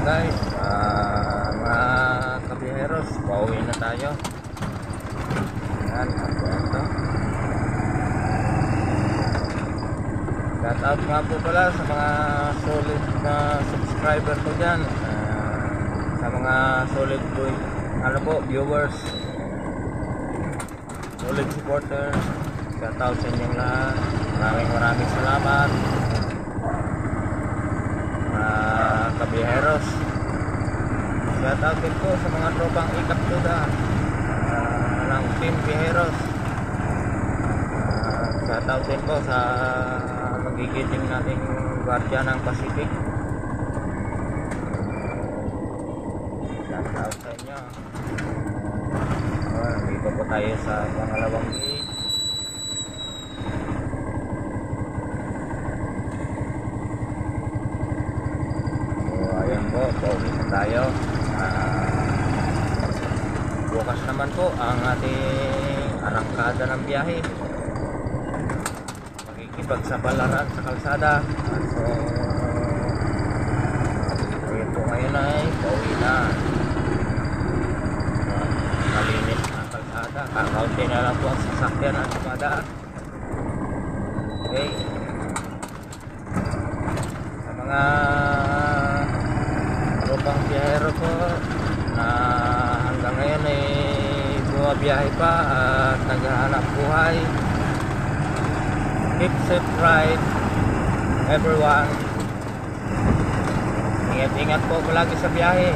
guys, mga kabiheros, pauwi na tayo. Yan, ito. Shout out nga po pala sa mga solid na subscriber ko dyan, sa mga solid viewers, solid supporters. Shout out sa inyong lahat. Maraming salamat, kabiheros. Shout out din po sa mga tropang ikaptuda ng Team Biheros. Shout out din po sa magigiting nating Guardia ng Pacific. Shout out sa inyo. Dito po tayo sa pangalawang gate. Pauwi na tayo. Bukas naman po ang ating arangkada ng biyahe. Makikipagsapalaran sa kalsada. So ayun po, ngayon ay pauwi na. Malinis ang kalsada. Kakaunti na lang po ang sasakyan at dumadaan. Okay, sa mga tropang biyahero ko na hanggang ngayon ay bumabiyahe pa at naghahanap buhay, keep safe ride everyone. Ingat po palagi sa biyahe.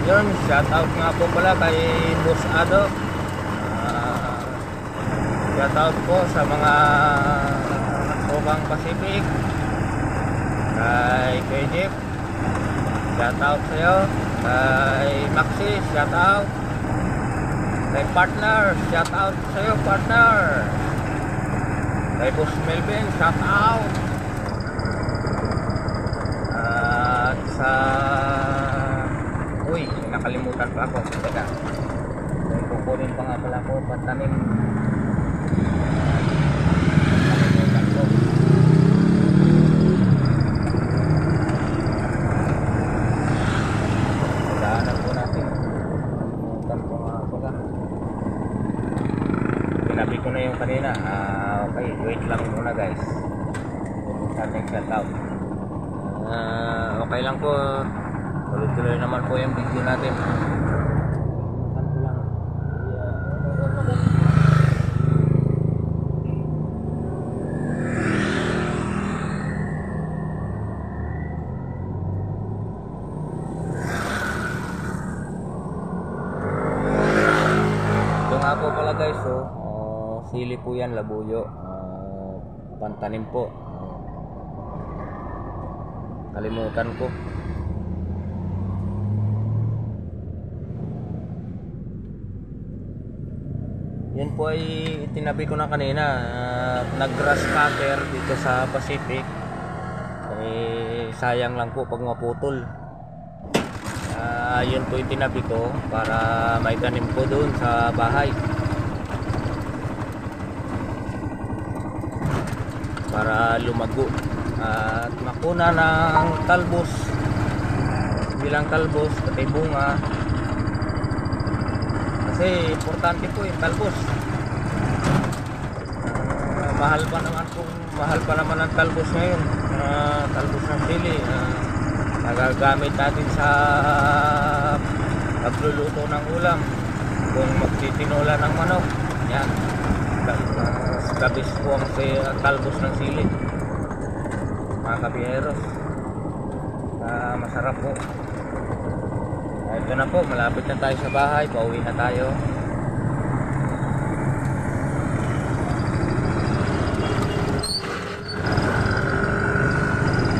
Yun, shout out nga po pala kay Boss Ado. Shout out po sa mga Tropang Pacific, kay Jeep, shout out sa'yo, kay Maxi, shout out, kay partner, shout out sa'yo partner, kay Boss Melvin, shout out, at sa nakalimutan pa ako. Teka, kukunin pa nga pala ko patanim. Sinabi ko na yung kanina. Okay, wait lang muna guys. Sa ating shoutout. Okay lang po. Tuloy-tuloy naman po yung video natin. Ito nga po pala guys, sili po yan, labuyo, pantanim po. Kalimutan ko. Yan po ay itinabi ko na kanina. Nag-grass cutter dito sa Pacific. Sayang lang po pag maputol. Yun po itinabi ko para may tanim ko doon sa bahay. Para lumago at makuna ng talbos, bilang talbos pati bunga, kasi importante po yung talbos. Mahal pa naman ang talbos ngayon. Talbos ng sili nagagamit natin sa pagluluto ng ulam, kung magtitinola ng manok. Yan, kabis po ang talbos ng sili, mga kabiheros. Masarap po. Ito na po, malapit na tayo sa bahay, pauwi na tayo.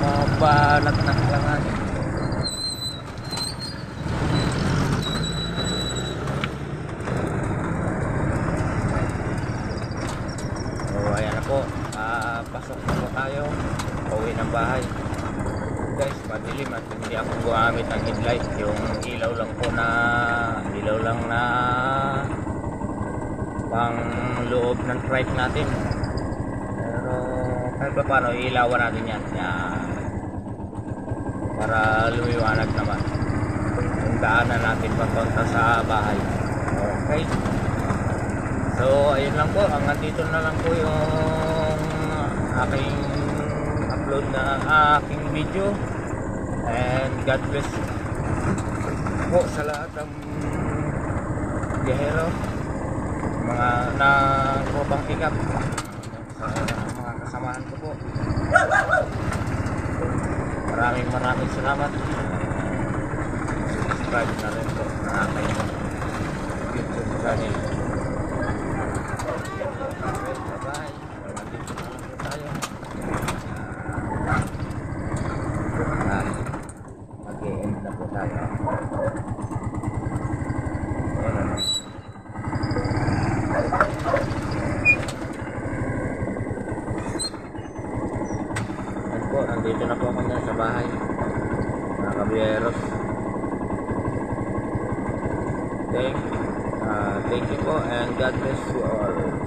Mabalat-nak lang natin. Pasok na po tayo, pauwi ng bahay guys. Madilim at hindi ako gumamit ng headlight, yung ilaw lang na pang loob ng trike natin. Pero Kahit pa paano, ilawan natin yan. Yan. Para lumiwanag naman yung daanan natin papunta sa bahay. Okay. So, ayun lang po. Hanggang dito na lang po yung aking upload na aking video. And God bless po sa lahat ng biyahero, mga nakupang pick up, sa mga kasamahan ko po. Maraming salamat. Subscribe na rin po na aking YouTube channel. Bye-bye. Nandito na lang po tayo. Mag-e-end na po tayo. Nandito na po ako sa bahay, mga kabiyeros. Thank you po, and God bless you all.